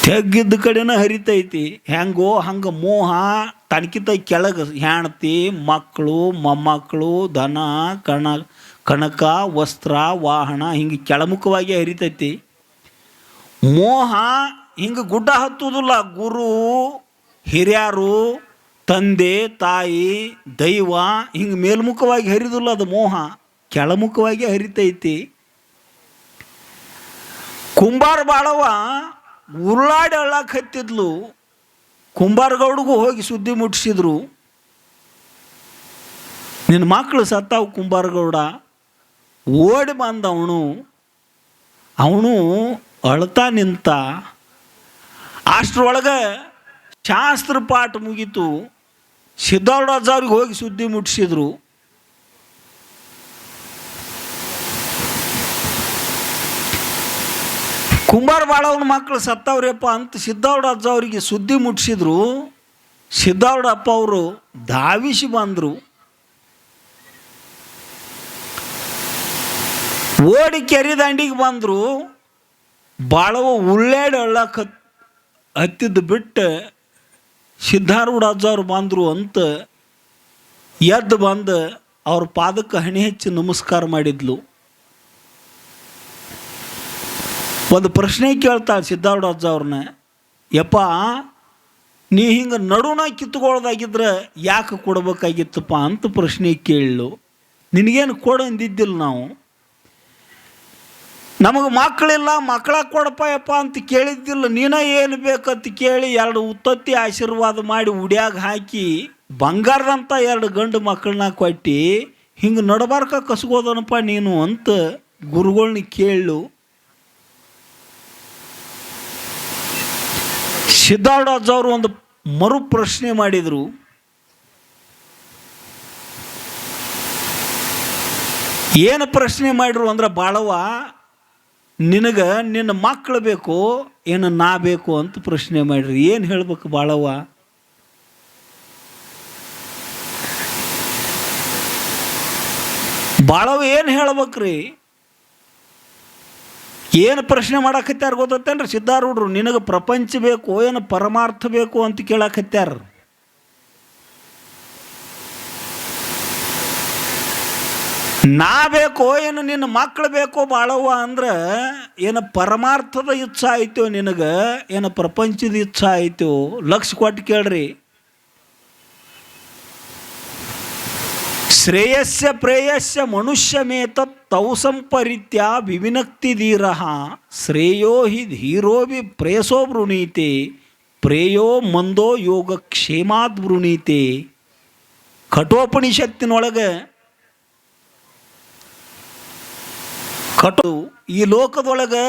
ತೆಗ್ಗಿದ್ದ ಕಡೆನ ಹರಿತೈತಿ. ಹೆಂಗೋ ಹಂಗೆ ಮೋಹ ತನಕಿತ ಕೆಳಗೆ ಹೆಣ್ತಿ, ಮಕ್ಕಳು, ಮೊಮ್ಮಕ್ಕಳು, ದನ ಕಣಕ, ವಸ್ತ್ರ, ವಾಹನ ಹಿಂಗೆ ಕೆಳಮುಖವಾಗಿ ಹರಿತೈತಿ. ಮೋಹ ಹಿಂಗೆ ಗುಡ್ಡ ಹತ್ತುವುದಿಲ್ಲ. ಗುರು, ಹಿರಿಯರು, ತಂದೆ ತಾಯಿ, ದೈವ ಹಿಂಗೆ ಮೇಲ್ಮುಖವಾಗಿ ಹರಿದಿಲ್ಲ. ಅದು ಮೋಹ ಕೆಳಮುಖವಾಗಿ ಹರಿತೈತಿ. ಕುಂಬಾರ ಬಾಳವ ಉರುಳಾಡಿ ಅಳ್ಳಾಕ ಹತ್ತಿದ್ಲು. ಕುಂಬಾರಗೌಡಿಗೂ ಹೋಗಿ ಸುದ್ದಿ ಮುಟ್ಟಿಸಿದ್ರು, ನಿನ್ನ ಮಕ್ಕಳು ಸತ್ತಾವು ಕುಂಬಾರಗೌಡ. ಓಡಿ ಬಂದ ಅವನು ಅಳ್ತಾ ನಿಂತ. ಅಷ್ಟರೊಳಗೆ ಶಾಸ್ತ್ರ ಪಾಠ ಮುಗೀತು. ಸಿದ್ಧಾರೂಢಾಚಾರ್ಯರಿಗೆ ಹೋಗಿ ಸುದ್ದಿ ಮುಟ್ಟಿಸಿದ್ರು. ಕುಂಬಾರ ಬಾಳವನ ಮಕ್ಕಳು ಸತ್ತವ್ರಪ್ಪ ಅಂತ ಸಿದ್ಧಾರೂಢಾಚಾರ್ಯರಿಗೆ ಸುದ್ದಿ ಮುಟ್ಟಿಸಿದ್ರು. ಸಿದ್ಧಾರೂಢಪ್ಪ ಅವರು ಧಾವಿಸಿ ಬಂದರು. ಓಡಿ ಕೆರೆ ದಂಡಿಗೆ ಬಂದರು. ಬಾಳವ ಉಳ್ಳಾಡಿ ಅಳ್ಳಾಕ ಹತ್ತಿದ್ದು ಬಿಟ್ಟು ಸಿದ್ಧಾರೂಢಾಚಾರ್ಯರು ಬಂದರು ಅಂತ ಎದ್ದು ಬಂದು ಅವ್ರ ಪಾದಕ್ಕೆ ಹಣೆ ಹಚ್ಚಿ ನಮಸ್ಕಾರ ಮಾಡಿದ್ಲು. ಒಂದು ಪ್ರಶ್ನೆ ಕೇಳ್ತಾಳೆ ಸಿದ್ಧಾರೂಢಾಚಾರ್ಯವ್ರನ್ನ, ಯಪ್ಪ ನೀ ಹಿಂಗೆ ನಡುನ ಕಿತ್ಕೊಳ್ಳೋದಾಗಿದ್ರೆ ಯಾಕೆ ಕೊಡ್ಬೇಕಾಗಿತ್ತಪ್ಪ ಅಂತ ಪ್ರಶ್ನೆ ಕೇಳಲು. ನಿನಗೇನು ಕೊಡು ಅಂದಿದ್ದಿಲ್ಲ ನಾವು. ನಮಗೆ ಮಕ್ಕಳಿಲ್ಲ, ಮಕ್ಕಳ ಕೊಡಪ್ಪ ಯಪ್ಪ ಅಂತ ಕೇಳಿದ್ದಿಲ್ಲ. ನೀನ ಏನು ಬೇಕಂತ ಕೇಳಿ 2 ಉತ್ತತ್ತಿ ಆಶೀರ್ವಾದ ಮಾಡಿ ಉಡ್ಯಾಗ ಹಾಕಿ ಬಂಗಾರದಂಥ 2 ಗಂಡು ಮಕ್ಕಳನ್ನ ಕೊಟ್ಟು ಹಿಂಗೆ ನಡಬಾರ್ಕ ಕಸ್ಗೋದನಪ್ಪ ನೀನು ಅಂತ ಗುರುಗಳನ್ನ ಕೇಳು. ಸಿದ್ಧಾರೂಢಾಜವರು ಒಂದು ಮರು ಪ್ರಶ್ನೆ ಮಾಡಿದರು. ಏನು ಪ್ರಶ್ನೆ ಮಾಡಿರು ಅಂದ್ರೆ, ಬಾಳವ್ವ ನಿನಗೆ ನಿನ್ನ ಮಕ್ಕಳು ಬೇಕು ಏನು ನಾ ಬೇಕು ಅಂತ ಪ್ರಶ್ನೆ ಮಾಡಿರಿ. ಏನು ಹೇಳ್ಬೇಕು ಬಾಳವ್ವ? ಬಾಳವ್ವ ಏನು ಹೇಳ್ಬೇಕ್ರಿ? ಏನು ಪ್ರಶ್ನೆ ಮಾಡಾಕತ್ಯಾರ ಗೊತ್ತೇನ್ರಿ ಸಿದ್ಧಾರೂಢರು? ನಿನಗೆ ಪ್ರಪಂಚ ಬೇಕು ಏನು ಪರಮಾರ್ಥ ಬೇಕು ಅಂತ ಕೇಳಾಕತ್ಯಾರ. ನಾ ಬೇಕೋ ಏನು ನಿನ್ನ ಮಕ್ಕಳು ಬೇಕೋ ಬಾಳವ್ವ ಅಂದ್ರೆ, ಏನು ಪರಮಾರ್ಥದ ಇಚ್ಛಾ ಆಯ್ತು ನಿನಗೆ ಏನು ಪ್ರಪಂಚದ ಇಚ್ಛಾ ಆಯ್ತು? ಲಕ್ಷ ಕೊಟ್ಟು ಕೇಳ್ರಿ. ಶ್ರೇಯಸ್ಯ ಪ್ರೇಯಸ್ಯ ಮನುಷ್ಯಮೇತತ್ ತೌ ಸಂಪರಿತ್ಯ ವಿವಿನಕ್ತಿ ಧೀರ ಶ್ರೇಯೋ ಹಿ ಧೀರೋಭಿ ಪ್ರೇಯಸೋ ವೃಣೀತೆ ಪ್ರೇಯೋ ಮಂದೋ ಯೋಗ ಕ್ಷೇಮಾದ್ ವೃಣೀತೆ. ಕಠೋಪನಿಷತ್ತಿನೊಳಗೆ ಈ ಲೋಕದೊಳಗೆ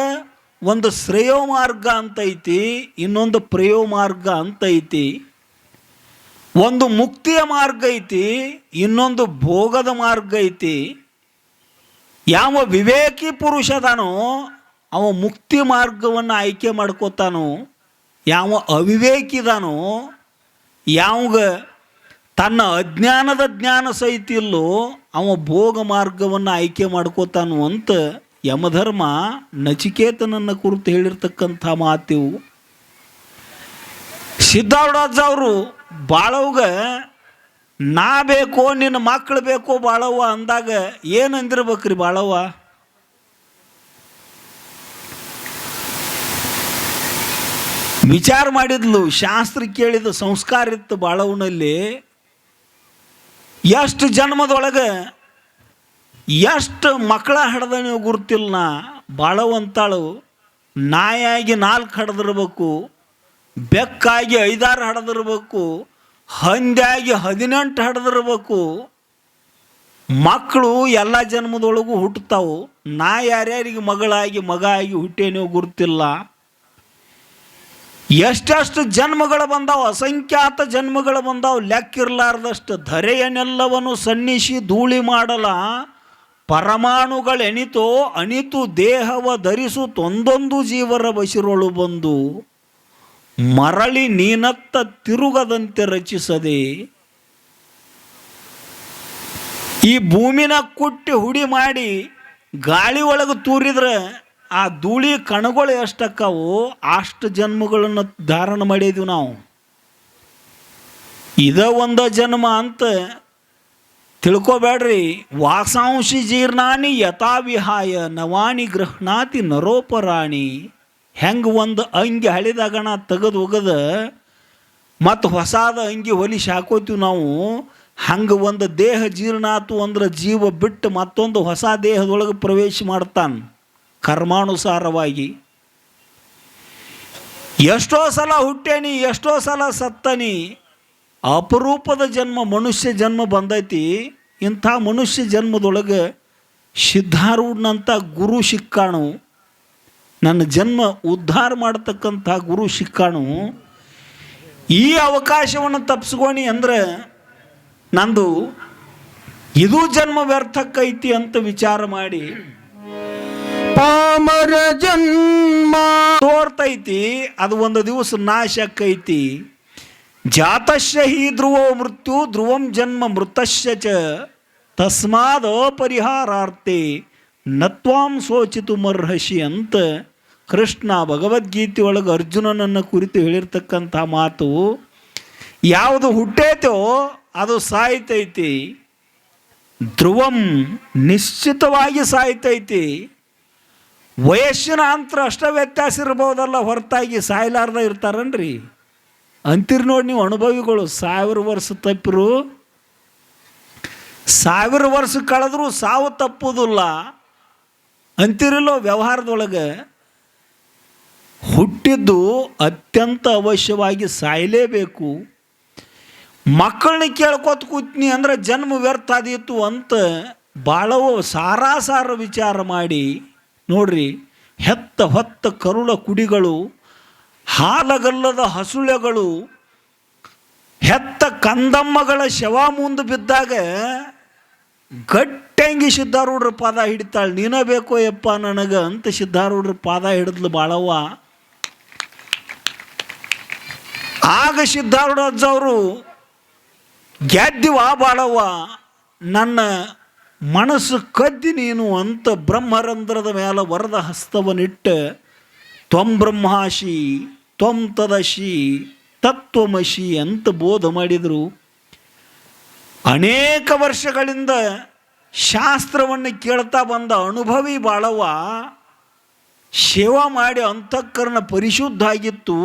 ಒಂದು ಶ್ರೇಯೋ ಮಾರ್ಗ ಅಂತ ಐತಿ, ಇನ್ನೊಂದು ಪ್ರೇಯೋ ಮಾರ್ಗ ಅಂತ ಐತಿ. ಒಂದು ಮುಕ್ತಿಯ ಮಾರ್ಗ ಐತಿ, ಇನ್ನೊಂದು ಭೋಗದ ಮಾರ್ಗ ಐತಿ. ಯಾವ ವಿವೇಕಿ ಪುರುಷ ಅದಾನೋ ಅವ ಮುಕ್ತಿ ಮಾರ್ಗವನ್ನು ಆಯ್ಕೆ ಮಾಡ್ಕೋತಾನೋ, ಯಾವ ಅವಿವೇಕಿದಾನೋ, ಯಾವಾಗ ತನ್ನ ಅಜ್ಞಾನದ ಜ್ಞಾನ ಸಹಿತ ಇಲ್ಲೋ ಅವ ಭೋಗ ಮಾರ್ಗವನ್ನು ಆಯ್ಕೆ ಮಾಡ್ಕೋತಾನು ಅಂತ ಯಮಧರ್ಮ ನಚಿಕೇತನನ್ನು ಕುರಿತು ಹೇಳಿರ್ತಕ್ಕಂಥ ಮಾತಿವು. ಸಿದ್ಧಾರೂಢಾಜ ಅವರು ಬಾಳವ್ಗ ನಾ ಬೇಕೋ ನಿನ್ನ ಮಕ್ಕಳು ಬೇಕೋ ಬಾಳವ್ವ ಅಂದಾಗ ಏನು ಅಂದಿರ್ಬೇಕ್ರಿ ಬಾಳವ್ವ? ವಿಚಾರ ಮಾಡಿದ್ಲು, ಶಾಸ್ತ್ರ ಕೇಳಿದ ಸಂಸ್ಕಾರ ಇತ್ತು ಬಾಳವ್ನಲ್ಲಿ. ಎಷ್ಟು ಜನ್ಮದೊಳಗೆ ಎಷ್ಟು ಮಕ್ಕಳ ಹಡ್ದ ನೀವು ಗುರುತಿಲ್ಲ. ಬಾಳವಂತಾಳು ನಾಯಾಗಿ 4 ಹಡ್ದಿರ್ಬೇಕು, ಬೆಕ್ಕಾಗಿ 5-6 ಹಡ್ದಿರ್ಬೇಕು, ಹಂದಿಯಾಗಿ 18 ಹಡ್ದಿರ್ಬೇಕು. ಮಕ್ಕಳು ಎಲ್ಲ ಜನ್ಮದೊಳಗೂ ಹುಟ್ಟುತ್ತಾವು. ನಾ ಯಾರ್ಯಾರಿಗೆ ಮಗಳಾಗಿ ಮಗ ಆಗಿ ಹುಟ್ಟೇನೋ ಗುರುತಿಲ್ಲ. ಎಷ್ಟೆಷ್ಟು ಜನ್ಮಗಳು ಬಂದಾವು, ಅಸಂಖ್ಯಾತ ಜನ್ಮಗಳು ಬಂದಾವು, ಲೆಕ್ಕಿರ್ಲಾರ್ದಷ್ಟು. ಧರೆಯನ್ನೆಲ್ಲವನ್ನು ಸನ್ನಿಸಿ ಧೂಳಿ ಮಾಡಲ ಪರಮಾಣುಗಳೆನಿತೋ ಅನಿತು ದೇಹವ ಧರಿಸು ತೊಂದೊಂದು ಜೀವರ ಬಸಿರೊಳು ಬಂದು ಮರಳಿ ನೀನತ್ತ ತಿರುಗದಂತೆ ರಚಿಸದೆ. ಈ ಭೂಮಿನ ಕುಟ್ಟಿ ಹುಡಿ ಮಾಡಿ ಗಾಳಿ ಒಳಗೆ ತೂರಿದ್ರೆ ಆ ಧೂಳಿ ಕಣಗಳು ಎಷ್ಟಕ್ಕವು ಅಷ್ಟು ಜನ್ಮಗಳನ್ನು ಧಾರಣ ಮಾಡಿದ್ವಿ ನಾವು. ಇದ ಒಂದು ಜನ್ಮ ಅಂತ ತಿಳ್ಕೊಬೇಡ್ರಿ. ವಾಸಾಂಶಿ ಜೀರ್ಣಾನಿ ಯಥಾವಿಹಾಯ ನವಾನಿ ಗೃಹ್ಣಾತಿ ನರೋಪರಾಣಿ. ಹೆಂಗೆ ಒಂದು ಅಂಗಿ ಹಳಿದಾಗಣ ತೆಗೆದು ಒಗದ ಮತ್ತು ಹೊಸಾದ ಅಂಗಿ ಹೊಲಿಸಿ ಹಾಕೋತೀವಿ ನಾವು, ಹಂಗೆ ಒಂದು ದೇಹ ಜೀರ್ಣಾತು ಅಂದ್ರೆ ಜೀವ ಬಿಟ್ಟು ಮತ್ತೊಂದು ಹೊಸ ದೇಹದೊಳಗೆ ಪ್ರವೇಶ ಮಾಡ್ತಾನೆ ಕರ್ಮಾನುಸಾರವಾಗಿ. ಎಷ್ಟೋ ಸಲ ಹುಟ್ಟೇನಿ, ಎಷ್ಟೋ ಸಲ ಸತ್ತನಿ. ಅಪರೂಪದ ಜನ್ಮ ಮನುಷ್ಯ ಜನ್ಮ ಬಂದೈತಿ. ಇಂಥ ಮನುಷ್ಯ ಜನ್ಮದೊಳಗೆ ಸಿದ್ಧಾರೂಢನಂಥ ಗುರು ಸಿಕ್ಕಾಣು, ನನ್ನ ಜನ್ಮ ಉದ್ಧಾರ ಮಾಡತಕ್ಕಂಥ ಗುರು ಸಿಕ್ಕಾಣು. ಈ ಅವಕಾಶವನ್ನು ತಪ್ಪಿಸ್ಕೊಣಿ ಅಂದ್ರೆ ನಂದು ಇದು ಜನ್ಮ ವ್ಯರ್ಥಕ್ಕೈತಿ ಅಂತ ವಿಚಾರ ಮಾಡಿ ಪಾಮರ ಜನ್ಮ ತೋರ್ತೈತಿ. ಅದು ಒಂದು ದಿವಸ ನಾಶಕ್ಕೈತಿ. ಜಾತಶ್ಯ ಹಿ ಧ್ರುವೋ ಮೃತ್ಯು ಧ್ರುವಂ ಜನ್ಮ ಮೃತಶ್ಯ ಚ ತಸ್ಮಾದ್ ಅಪರಿಹಾರಾರ್ಥೆ ನತ್ವಾಂ ಸೋಚಿತು ಮರ್ಹಸಿ ಅಂತ ಕೃಷ್ಣ ಭಗವದ್ಗೀತೆ ಒಳಗೆ ಅರ್ಜುನನನ್ನು ಕುರಿತು ಹೇಳಿರ್ತಕ್ಕಂಥ ಮಾತು. ಯಾವುದು ಹುಟ್ಟೈತೋ ಅದು ಸಾಯ್ತೈತಿ. ಧ್ರುವಂ ನಿಶ್ಚಿತವಾಗಿ ಸಾಯ್ತೈತಿ. ವಯಸ್ಸಿನ ಅಂತರ ಅಷ್ಟ ವ್ಯತ್ಯಾಸ ಇರ್ಬೋದಲ್ಲ, ಹೊರತಾಗಿ ಸಾಯ್ಲಾರ್ದ ಇರ್ತಾರನ್ರಿ. ಅಂತೀರಿ ನೋಡಿ ನೀವು ಅನುಭವಿಗಳು. 1000 ವರ್ಷ ತಪ್ಪಿರು, 1000 ವರ್ಷ ಕಳೆದ್ರೂ ಸಾವು ತಪ್ಪುವುದಿಲ್ಲ ಅಂತಿರಲ್ಲೋ. ವ್ಯವಹಾರದೊಳಗೆ ಹುಟ್ಟಿದ್ದು ಅತ್ಯಂತ ಅವಶ್ಯವಾಗಿ ಸಾಯಲೇಬೇಕು. ಮಕ್ಕಳನ್ನ ಕೇಳ್ಕೊತ ಕೂತ್ನಿ ಅಂದ್ರೆ ಜನ್ಮ ವ್ಯರ್ಥ ಆದೀತು ಅಂತ ಭಾಳವೋ ಸಾರಾಸಾರ ವಿಚಾರ ಮಾಡಿ ನೋಡ್ರಿ. ಹೆತ್ತ ಹೊತ್ತ ಕರುಳ ಕುಡಿಗಳು, ಹಾಲಗಲ್ಲದ ಹಸುಳೆಗಳು, ಹೆತ್ತ ಕಂದಮ್ಮಗಳ ಶವ ಮುಂದೆ ಬಿದ್ದಾಗ ಗಟ್ಟಂಗಿ ಸಿದ್ಧಾರೂಢರ ಪಾದ ಹಿಡಿತಾಳೆ. ನೀನ ಬೇಕೋ ಯಪ್ಪ ನನಗೆ ಅಂತ ಸಿದ್ಧಾರೂಢರ ಪಾದ ಹಿಡಿದ್ಲು ಬಾಳವ್ವ. ಆಗ ಸಿದ್ಧಾರೂಢ ಅಜ್ಜವರು ಗೆದ್ದಿವ ಬಾಳವ್ವ, ನನ್ನ ಮನಸ್ಸು ಕದ್ದಿ ನೀನು ಅಂತ ಬ್ರಹ್ಮರಂಧ್ರದ ಮೇಲೆ ವರದ ಹಸ್ತವನ್ನಿಟ್ಟು ತ್ವಂ ಬ್ರಹ್ಮಾಶಿ ತ್ವಂ ತದಶಿ ತತ್ವಮಶಿ ಅಂತ ಬೋಧ ಮಾಡಿದರು. ಅನೇಕ ವರ್ಷಗಳಿಂದ ಶಾಸ್ತ್ರವನ್ನು ಕೇಳ್ತಾ ಬಂದ ಅನುಭವಿ ಬಾಳವ್ವ ಸೇವಾ ಮಾಡಿ ಅಂತಃಕರಣ ಪರಿಶುದ್ಧ ಆಗಿತ್ತು.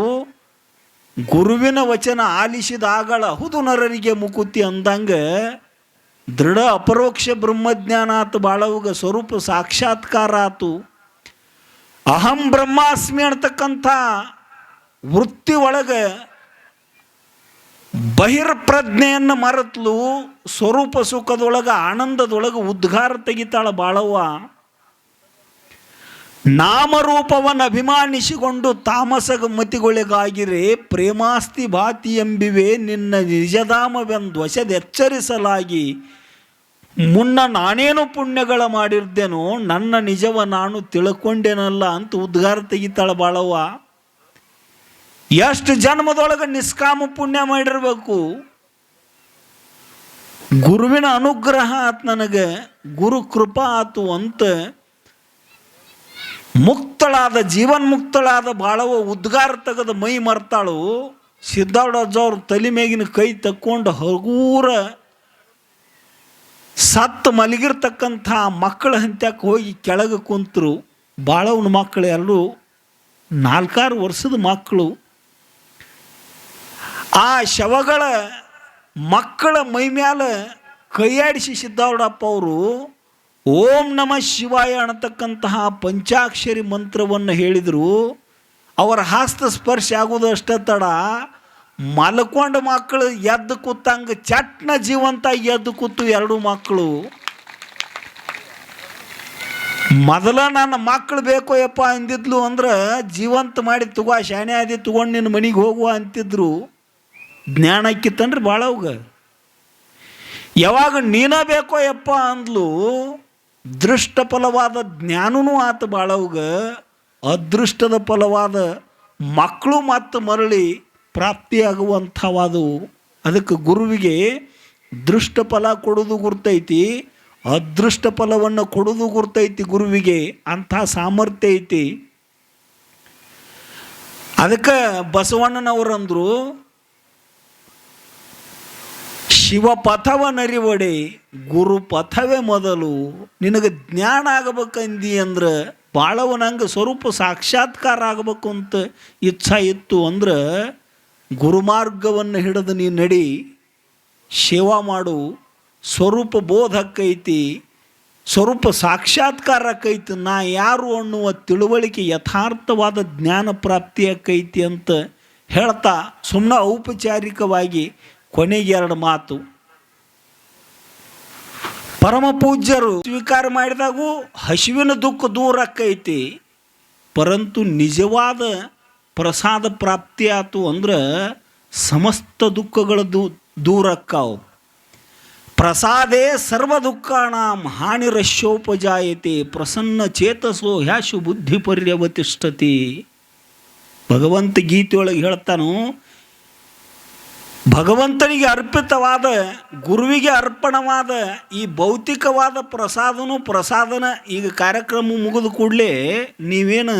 ಗುರುವಿನ ವಚನ ಆಲಿಸಿದಾಗಳ ಹುದು ನರರಿಗೆ ಮುಕುತಿ ಅಂದಂಗೆ ದೃಢ ಅಪರೋಕ್ಷ ಬ್ರಹ್ಮಜ್ಞಾನ ಆತು. ಬಾಳವ್ಗ ಸ್ವರೂಪ ಸಾಕ್ಷಾತ್ಕಾರ ಆತು. ಅಹಂ ಬ್ರಹ್ಮಾಸ್ಮಿ ಅಂತಕ್ಕಂಥ ವೃತ್ತಿ ಒಳಗೆ ಬಹಿರ್ಪ್ರಜ್ಞೆಯನ್ನು ಮರೆತಲು ಸ್ವರೂಪ ಸುಖದೊಳಗೆ ಆನಂದದೊಳಗೆ ಉದ್ಗಾರ ತೆಗಿತಾಳ ಬಾಳವ್ವ. ನಾಮರೂಪವನ್ನು ಅಭಿಮಾನಿಸಿಕೊಂಡು ತಾಮಸಗ ಮತಿಗೊಳಗಾಗಿರೆ ಪ್ರೇಮಾಸ್ತಿ ಭಾತಿ ಎಂಬಿವೆ ನಿನ್ನ ನಿಜಧಾಮವೆಂದು ವಶದೆಚ್ಚರಿಸಲಾಗಿ ಮುನ್ನ ನಾನೇನು ಪುಣ್ಯಗಳ ಮಾಡಿರ್ದೇನೋ ನನ್ನ ನಿಜವ ನಾನು ತಿಳ್ಕೊಂಡೇನಲ್ಲ ಅಂತ ಉದ್ಗಾರ ತೆಗಿತಾಳ ಬಾಳವ್ವ. ಎಷ್ಟು ಜನ್ಮದೊಳಗೆ ನಿಷ್ಕಾಮ ಪುಣ್ಯ ಮಾಡಿರ್ಬೇಕು. ಗುರುವಿನ ಅನುಗ್ರಹ ಆತು, ನನಗೆ ಗುರು ಕೃಪಾ ಆತು ಅಂತ ಮುಕ್ತಳಾದ ಜೀವನ್ಮುಕ್ತಳಾದ ಬಾಳವ್ವ ಉದ್ಗಾರ ತೆಗೆದು ಮೈ ಮರ್ತಾಳು. ಸಿದ್ಧಾರೂಢ ಅಜ್ಜವ್ರ ತಲೆ ಮೇಗಿನ ಕೈ ತಕ್ಕೊಂಡು ಹಗೂರ ಸತ್ತು ಮಲಗಿರ್ತಕ್ಕಂಥ ಮಕ್ಕಳ ಹಂತ್ಯಕ್ಕೆ ಹೋಗಿ ಕೆಳಗೆ ಕುಂತರು. ಬಾಳವನ ಮಕ್ಕಳು ಎಲ್ಲರೂ 4-6 ವರ್ಷದ ಮಕ್ಕಳು. ಆ ಶವಗಳ ಮಕ್ಕಳ ಮೈ ಮ್ಯಾಲ ಕೈಯಾಡಿಸಿ ಸಿದ್ಧಾರೂಢಪ್ಪ ಅವರು ಓಂ ನಮಃ ಶಿವಾಯ ಅನ್ನತಕ್ಕಂತಹ ಪಂಚಾಕ್ಷರಿ ಮಂತ್ರವನ್ನು ಹೇಳಿದರು. ಅವರ ಹಸ್ತ ಸ್ಪರ್ಶ ಆಗೋದು ಅಷ್ಟೇ ತಡ, ಮಲ್ಕೊಂಡ ಮಕ್ಕಳು ಎದ್ದು ಕೂತಂಗೆ ಚಟ್ನ ಜೀವಂತ ಎದ್ದು ಕೂತು 2 ಮಕ್ಕಳು. ಮೊದಲ ನನ್ನ ಮಕ್ಕಳು ಬೇಕೋ ಯಪ್ಪ ಅಂದಿದ್ಲು ಅಂದ್ರೆ ಜೀವಂತ ಮಾಡಿ ತಗೋ ಶಾಣೆ ಆದಿ ತಗೊಂಡು ನಿನ್ನ ಮನೆಗೆ ಹೋಗುವ ಅಂತಿದ್ರು. ಜ್ಞಾನಕ್ಕಿತ್ತನ್ರಿ ಬಾಳವ್ಗ. ಯಾವಾಗ ನೀನ ಬೇಕೋ ಯಪ್ಪ ಅಂದ್ಲು ದೃಷ್ಟ ಫಲವಾದ ಜ್ಞಾನನೂ ಆತ ಬಾಳವ್ಗ. ಅದೃಷ್ಟದ ಫಲವಾದ ಮಕ್ಕಳು ಮತ್ತು ಮರಳಿ ಪ್ರಾಪ್ತಿಯಾಗುವಂಥವಾದವು. ಅದಕ್ಕೆ ಗುರುವಿಗೆ ದೃಷ್ಟ ಫಲ ಕೊಡೋದು ಗುರ್ತೈತಿ, ಅದೃಷ್ಟ ಫಲವನ್ನು ಕೊಡೋದು ಗುರ್ತೈತಿ. ಗುರುವಿಗೆ ಅಂಥ ಸಾಮರ್ಥ್ಯ ಐತಿ. ಅದಕ್ಕೆ ಬಸವಣ್ಣನವರಂದ್ರು ಶಿವಪಥವನರಿವಡೆ ಗುರು ಪಥವೇ ಮೊದಲು. ನಿನಗೆ ಜ್ಞಾನ ಆಗಬೇಕಂದಿ ಅಂದ್ರೆ ಬಾಳವನಂಗೆ ಸ್ವರೂಪ ಸಾಕ್ಷಾತ್ಕಾರ ಆಗಬೇಕು ಅಂತ ಇಚ್ಛಾ ಇತ್ತು ಅಂದ್ರೆ ಗುರುಮಾರ್ಗವನ್ನು ಹಿಡಿದು ನೀನು ನಡಿ, ಸೇವಾ ಮಾಡು. ಸ್ವರೂಪ ಬೋಧಕ್ಕೈತಿ, ಸ್ವರೂಪ ಸಾಕ್ಷಾತ್ಕಾರಕ್ಕೈತಿ. ನಾ ಯಾರು ಅನ್ನುವ ತಿಳುವಳಿಕೆ ಯಥಾರ್ಥವಾದ ಜ್ಞಾನ ಪ್ರಾಪ್ತಿಯಾಕೈತಿ ಅಂತ ಹೇಳ್ತಾ ಸುಮ್ಮನೆ ಔಪಚಾರಿಕವಾಗಿ ಕೊನೆಗೆ 2 ಮಾತು. ಪರಮ ಪೂಜ್ಯರು ಸ್ವೀಕಾರ ಮಾಡಿದಾಗೂ ಹಸಿವಿನ ದುಃಖ ದೂರ ಆಕೈತಿ, ಪರಂತು ನಿಜವಾದ ಪ್ರಸಾದ ಪ್ರಾಪ್ತಿ ಆತು ಅಂದ್ರೆ ಸಮಸ್ತ ದುಃಖಗಳ ದೂರ ಆಕ್ಕಾವು. ಪ್ರಸಾದೇ ಸರ್ವ ದುಃಖಾಣಾಂ ಹಾನಿರಶ್ಯೋಪಜಾಯತೆ ಪ್ರಸನ್ನ ಚೇತಸೋ ಹ್ಯಾಶು ಬುದ್ಧಿ ಪರ್ಯವತಿಷ್ಠತಿ. ಭಗವಂತ ಗೀತೆಯೊಳಗೆ ಹೇಳ್ತಾನು, ಭಗವಂತನಿಗೆ ಅರ್ಪಿತವಾದ ಗುರುವಿಗೆ ಅರ್ಪಣವಾದ ಈ ಭೌತಿಕವಾದ ಪ್ರಸಾದನ ಈಗ ಕಾರ್ಯಕ್ರಮ ಮುಗಿದ ಕೂಡಲೇ ನೀವೇನು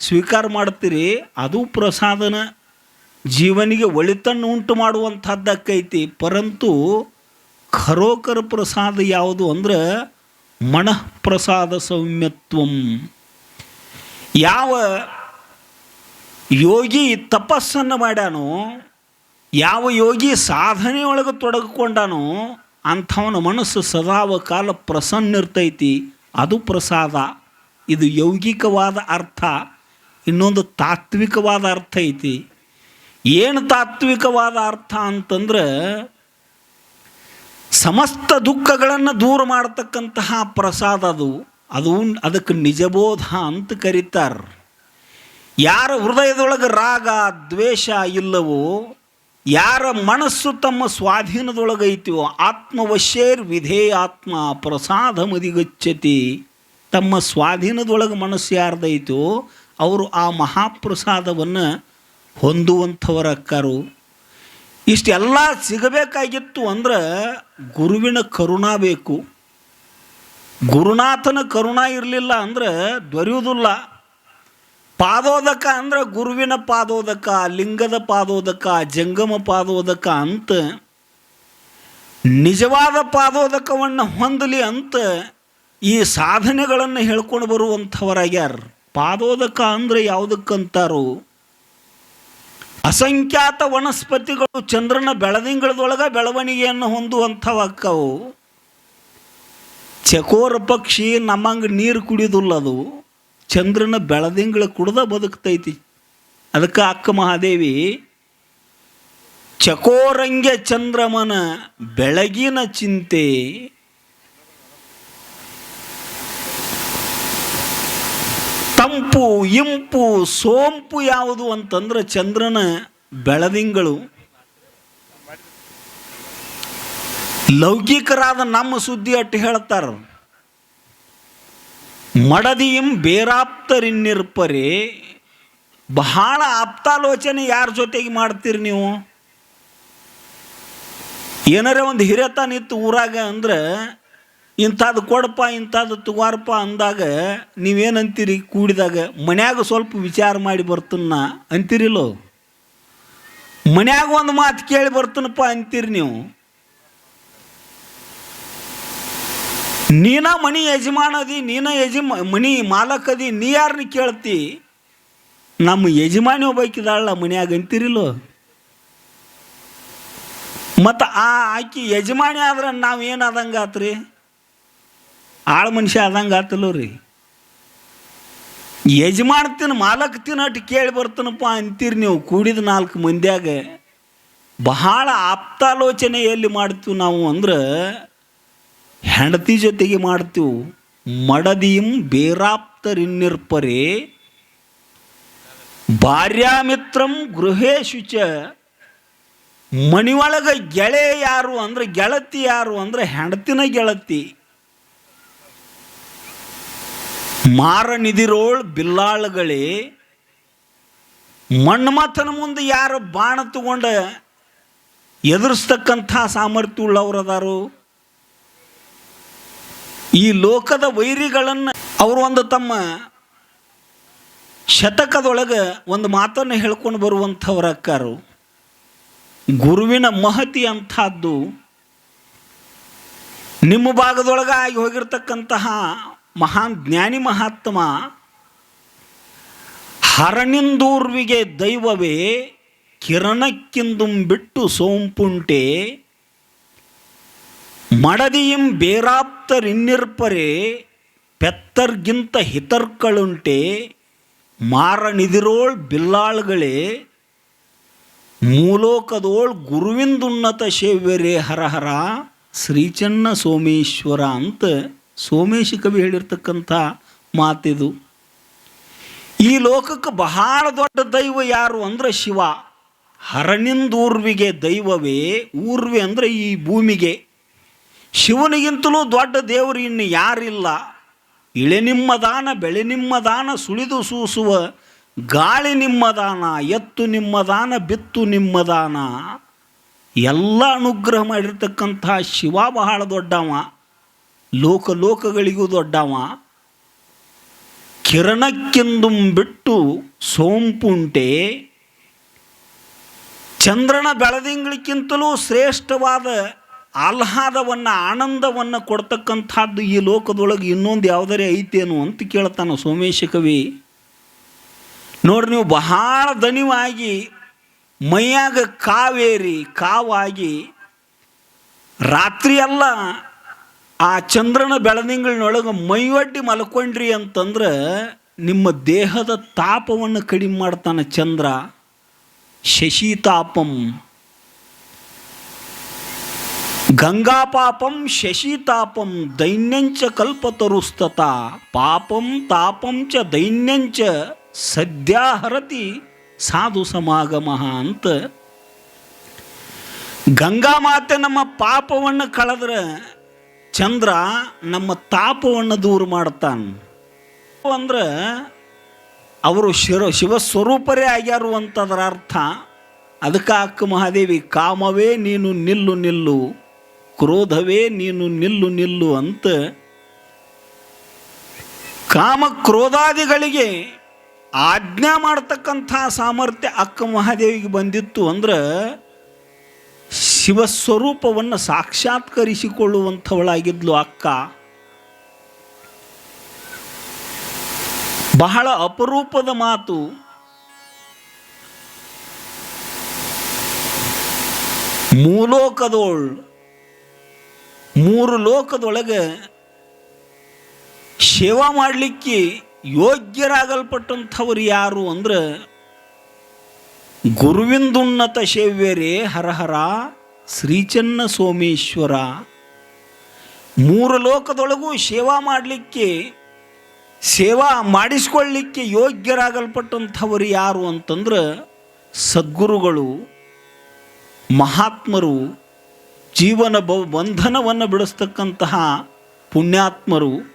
ಸ್ವೀಕಾರ ಮಾಡ್ತೀರಿ ಅದು ಪ್ರಸಾದನ ಜೀವನಿಗೆ ಒಳಿತನ್ನು ಉಂಟು ಮಾಡುವಂಥದ್ದಕ್ಕೈತಿ. ಪರಂತು ಖರೋಕರ ಪ್ರಸಾದ ಯಾವುದು ಅಂದ್ರೆ ಮನಃಪ್ರಸಾದ ಸೌಮ್ಯತ್ವಂ. ಯಾವ ಯೋಗಿ ತಪಸ್ಸನ್ನು ಮಾಡ್ಯಾನೋ ಯಾವ ಯೋಗಿ ಸಾಧನೆಯೊಳಗೆ ತೊಡಗಿಕೊಂಡಾನೋ ಅಂಥವನ ಮನಸ್ಸು ಸದಾವ ಕಾಲ ಪ್ರಸನ್ನ ಇರ್ತೈತಿ. ಅದು ಪ್ರಸಾದ. ಇದು ಯೌಗಿಕವಾದ ಅರ್ಥ. ಇನ್ನೊಂದು ತಾತ್ವಿಕವಾದ ಅರ್ಥ ಐತಿ. ಏನು ತಾತ್ವಿಕವಾದ ಅರ್ಥ ಅಂತಂದ್ರೆ, ಸಮಸ್ತ ದುಃಖಗಳನ್ನು ದೂರ ಮಾಡತಕ್ಕಂತಹ ಪ್ರಸಾದ ಅದು ಅದಕ್ಕೆ ನಿಜಬೋಧ ಅಂತ ಕರೀತಾರೆ. ಯಾರ ಹೃದಯದೊಳಗೆ ರಾಗ ದ್ವೇಷ ಇಲ್ಲವೋ, ಯಾರ ಮನಸ್ಸು ತಮ್ಮ ಸ್ವಾಧೀನದೊಳಗೈತಿವೋ, ಆತ್ಮವಶ್ಯೇರ್ ವಿಧೇಯಾತ್ಮ ಪ್ರಸಾದ ಮದಿಗಚ್ಚತಿ. ತಮ್ಮ ಸ್ವಾಧೀನದೊಳಗೆ ಮನಸ್ಸು ಯಾರ್ದೈತೋ ಅವರು ಆ ಮಹಾಪ್ರಸಾದವನ್ನು ಹೊಂದುವಂಥವರಕ್ಕರು. ಇಷ್ಟೆಲ್ಲ ಸಿಗಬೇಕಾಗಿತ್ತು ಅಂದ್ರೆ ಗುರುವಿನ ಕರುಣಾ ಬೇಕು. ಗುರುನಾಥನ ಕರುಣಾ ಇರಲಿಲ್ಲ ಅಂದ್ರೆ ದೊರೆಯುವುದಿಲ್ಲ. ಪಾದೋದಕ ಅಂದ್ರೆ ಗುರುವಿನ ಪಾದೋದಕ, ಲಿಂಗದ ಪಾದೋದಕ, ಜಂಗಮ ಪಾದೋದಕ ಅಂತ ನಿಜವಾದ ಪಾದೋದಕವನ್ನು ಹೊಂದಲಿ ಅಂತ ಈ ಸಾಧನೆಗಳನ್ನು ಹೇಳ್ಕೊಂಡು ಬರುವಂಥವರಾಗ್ಯಾರ. ಪಾದೋದಕ ಅಂದರೆ ಯಾವುದಕ್ಕಂತಾರೋ, ಅಸಂಖ್ಯಾತ ವನಸ್ಪತಿಗಳು ಚಂದ್ರನ ಬೆಳದಿಂಗಳದೊಳಗೆ ಬೆಳವಣಿಗೆಯನ್ನು ಹೊಂದುವಂಥವಕ್ಕವು. ಚಕೋರ ಪಕ್ಷಿ ನಮ್ಮಂಗೆ ನೀರು ಕುಡಿಯೋದಿಲ್ಲ, ಅದು ಚಂದ್ರನ ಬೆಳದಿಂಗಳ ಕುಡ್ದ ಬದುಕ್ತೈತಿ. ಅದಕ್ಕೆ ಅಕ್ಕ ಮಹಾದೇವಿ ಚಕೋರಂಗೆ ಚಂದ್ರಮನ ಬೆಳಗಿನ ಚಿಂತೆ, ತಂಪು ಇಂಪು ಸೋಂಪು ಯಾವುದು ಅಂತಂದ್ರೆ ಚಂದ್ರನ ಬೆಳದಿಂಗಳು. ಲೌಕಿಕರಾದ ನಮ್ಮ ಸುದ್ದಿ ಅಟ್ಟು ಹೇಳ್ತಾರ, ಮಡದಿಯಂ ಬೇರಾಪ್ತರಿನ್ನಿರ್ಪರೆ. ಬಹಳ ಆಪ್ತಾಲೋಚನೆ ಯಾರ ಜೊತೆಗೆ ಮಾಡ್ತೀರಿ ನೀವು? ಏನಾರ ಒಂದು ಹಿರಿಯತನಿತ್ತು ಊರಾಗ ಅಂದ್ರೆ, ಇಂಥದ್ದು ಕೊಡಪ್ಪ ಇಂಥದ್ದು ತುಗಾರಪ್ಪ ಅಂದಾಗ ನೀವೇನಂತೀರಿ? ಕೂಡಿದಾಗ ಮನ್ಯಾಗ ಸ್ವಲ್ಪ ವಿಚಾರ ಮಾಡಿ ಬರ್ತನ್ನ ಅಂತೀರಿಲ್ಲೋ? ಮನ್ಯಾಗ ಒಂದು ಮಾತು ಕೇಳಿ ಬರ್ತನಪ್ಪ ಅಂತೀರಿ ನೀವು. ನೀನ ಮನಿ ಯಜಮಾನದಿ, ನೀನ ಮನಿ ಮಾಲಕದಿ, ನೀ ಯಾರನ್ನ ಕೇಳ್ತಿ? ನಮ್ಮ ಯಜಮಾನಿ ಒಬ್ಬಾಕಿದಾಳ ಮನ್ಯಾಗ ಅಂತೀರಿಲ್ಲೋ? ಮತ್ತು ಆಕಿ ಯಜಮಾನಿ ಆದ್ರೆ ನಾವೇನಾದಂಗೆ ಆತ್ರಿ? ಆಳು ಮನುಷ್ಯ ಆದಂಗೆ ಆತಲ್ಲೋ ರೀ. ಯಜಮಾನ್ತಿನ ಮಾಲಕ್ತಿನ ಅಟ್ಟು ಕೇಳಿ ಬರ್ತಾನಪ್ಪ ಅಂತೀರಿ ನೀವು ಕೂಡಿದ 4 ಮಂದಿಯಾಗ. ಬಹಳ ಆಪ್ತಾಲೋಚನೆ ಎಲ್ಲಿ ಮಾಡ್ತೀವಿ ನಾವು ಅಂದ್ರೆ ಹೆಂಡತಿ ಜೊತೆಗೆ ಮಾಡ್ತೀವಿ. ಮಡದಿಯಂ ಬೇರಾಪ್ತರಿನ್ನಿರ್ಪರೆ ಭಾರ್ಯಾಮಿತ್ರಂ ಗೃಹೇಶು ಚ. ಮನೆಯೊಳಗೆ ಗೆಳೆಯ ಯಾರು ಅಂದ್ರೆ, ಗೆಳತಿ ಯಾರು ಅಂದ್ರೆ ಹೆಂಡತಿನ ಗೆಳತಿ. ಮಾರನಿದಿರೋಳ್ ಬಿಲ್ಲಾಳುಗಳೇ, ಮನ್ಮಥನ ಮುಂದೆ ಯಾರು ಬಾಣ ತಗೊಂಡ ಎದುರಿಸ್ತಕ್ಕಂಥ ಸಾಮರ್ಥ್ಯ ಉಳ್ಳವರದಾರು? ಈ ಲೋಕದ ವೈರಿಗಳನ್ನು ಅವರು ಒಂದು ತಮ್ಮ ಶತಕದೊಳಗೆ ಒಂದು ಮಾತನ್ನು ಹೇಳ್ಕೊಂಡು ಬರುವಂಥವ್ರಕ್ಕಾರು. ಗುರುವಿನ ಮಹತಿ ಅಂಥದ್ದು. ನಿಮ್ಮ ಭಾಗದೊಳಗೆ ಆಗಿ ಹೋಗಿರ್ತಕ್ಕಂತಹ ಮಹಾನ್ ಜ್ಞಾನಿ ಮಹಾತ್ಮ, ಹರನಿಂದೂರ್ವಿಗೆ ದೈವವೇ ಕಿರಣಕ್ಕಿಂದುಂ ಬಿಟ್ಟು ಸೋಂಪುಂಟೆ, ಮಡದಿಯಂ ಬೇರಾಪ್ತರಿನ್ನಿರ್ಪರೆ ಪೆತ್ತರ್ಗಿಂತ ಹಿತರ್ಕಳುಂಟೆ. ಮಾರನಿದಿರೋಳ್ ಬಿಲ್ಲಾಳುಗಳೇ, ಮೂಲೋಕದೋಳ್ ಗುರುವಿಂದುನ್ನತ ಸೇವ್ಯರೇ ಹರಹರ ಶ್ರೀಚನ್ನ ಸೋಮೇಶ್ವರ ಅಂತ ಸೋಮೇಶ ಕವಿ ಹೇಳಿರ್ತಕ್ಕಂಥ ಮಾತಿದು. ಈ ಲೋಕಕ್ಕೆ ಬಹಳ ದೊಡ್ಡ ದೈವ ಯಾರು ಅಂದ್ರೆ ಶಿವ. ಹರನಿಂದೂರ್ವಿಗೆ ದೈವವೇ, ಊರ್ವಿ ಅಂದರೆ ಈ ಭೂಮಿಗೆ. ಶಿವನಿಗಿಂತಲೂ ದೊಡ್ಡ ದೇವರು ಇನ್ನು ಯಾರಿಲ್ಲ. ಇಳೆ ನಿಮ್ಮ ದಾನ, ಬೆಳೆ ನಿಮ್ಮ ದಾನ, ಸುಳಿದು ಸೂಸುವ ಗಾಳಿ ನಿಮ್ಮ ದಾನ, ಎತ್ತು ನಿಮ್ಮ ದಾನ, ಬಿತ್ತು ನಿಮ್ಮ ದಾನ. ಎಲ್ಲ ಅನುಗ್ರಹ ಮಾಡಿರ್ತಕ್ಕಂಥ ಶಿವ ಬಹಳ ದೊಡ್ಡವ, ಲೋಕಗಳಿಗೂ ದೊಡ್ಡವ. ಕಿರಣಕ್ಕೆಂದುಂ ಬಿಟ್ಟು ಸೋಂಪುಂಟೆ. ಚಂದ್ರನ ಬೆಳದಿಂಗಳಿಗಿಂತಲೂ ಶ್ರೇಷ್ಠವಾದ ಆಹ್ಲಾದವನ್ನು, ಆನಂದವನ್ನು ಕೊಡ್ತಕ್ಕಂಥದ್ದು ಈ ಲೋಕದೊಳಗೆ ಇನ್ನೊಂದು ಯಾವುದರೇ ಐತೇನು ಅಂತ ಕೇಳ್ತಾನೆ ಸೋಮೇಶ ಕವಿ. ನೋಡ್ರಿ, ನೀವು ಬಹಳ ದಣಿವಾಗಿ ಮೈಯಾಗ ಕಾವೇರಿ ಕಾವಾಗಿ ರಾತ್ರಿಯೆಲ್ಲ ಆ ಚಂದ್ರನ ಬೆಳದಿಂಗಳಿನೊಳಗೆ ಮೈಯೊಡ್ಡಿ ಮಲ್ಕೊಂಡ್ರಿ ಅಂತಂದ್ರೆ ನಿಮ್ಮ ದೇಹದ ತಾಪವನ್ನು ಕಡಿಮೆ ಮಾಡ್ತಾನೆ ಚಂದ್ರ. ಶಶಿತಾಪಂ ಗಂಗಾಪಾಪಂ ಶಶಿತಾಪಂ ದೈನ್ಯಂಚ ಕಲ್ಪತರುಸ್ತತ ಪಾಪಂ ತಾಪಂ ಚ ದೈನ್ಯಂಚ ಸದ್ಯಾಹರತಿ ಸಾಧು ಸಮಾಗಮಃ ಅಂತ. ಗಂಗಾ ಮಾತೆ ನಮ್ಮ ಪಾಪವನ್ನು ಕಳೆದ್ರೆ ಚಂದ್ರ ನಮ್ಮ ತಾಪವನ್ನು ದೂರ ಮಾಡ್ತಾನೆ. ಅಂದ್ರೆ ಅವರು ಶಿವಸ್ವರೂಪರೇ ಆಗ್ಯಾರು ಅಂತದರ ಅರ್ಥ. ಅದಕ್ಕೆ ಅಕ್ಕ ಮಹಾದೇವಿ ಕಾಮವೇ ನೀನು ನಿಲ್ಲು ನಿಲ್ಲು, ಕ್ರೋಧವೇ ನೀನು ನಿಲ್ಲು ನಿಲ್ಲು ಅಂತ ಕಾಮ ಕ್ರೋಧಾದಿಗಳಿಗೆ ಆಜ್ಞಾ ಮಾಡ್ತಕ್ಕಂಥ ಸಾಮರ್ಥ್ಯ ಅಕ್ಕ ಮಹಾದೇವಿಗೆ ಬಂದಿತ್ತು. ಅಂದ್ರೆ ಶಿವಸ್ವರೂಪವನ್ನು ಸಾಕ್ಷಾತ್ಕರಿಸಿಕೊಳ್ಳುವಂಥವಳಾಗಿದ್ಲು ಅಕ್ಕ. ಬಹಳ ಅಪರೂಪದ ಮಾತು. ಮೂರು ಲೋಕದೊಳಗೆ ಸೇವಾ ಮಾಡಲಿಕ್ಕೆ ಯೋಗ್ಯರಾಗಲ್ಪಟ್ಟಂಥವ್ರು ಯಾರು ಅಂದ್ರೆ ಗುರುವಿಂದುನ್ನತ ಸೇವ್ಯರೇ ಹರಹರ ಶ್ರೀಚನ್ನ ಸೋಮೇಶ್ವರ. ಮೂರು ಲೋಕದೊಳಗೂ ಸೇವಾ ಮಾಡಲಿಕ್ಕೆ ಸೇವಾ ಮಾಡಿಸ್ಕೊಳ್ಳಿಕ್ಕೆ ಯೋಗ್ಯರಾಗಲ್ಪಟ್ಟಂಥವರು ಯಾರು ಅಂತಂದ್ರೆ ಸದ್ಗುರುಗಳು, ಮಹಾತ್ಮರು, ಜೀವನ ಬಂಧನವನ್ನು ಬಿಡಿಸ್ತಕ್ಕಂತಹ ಪುಣ್ಯಾತ್ಮರು,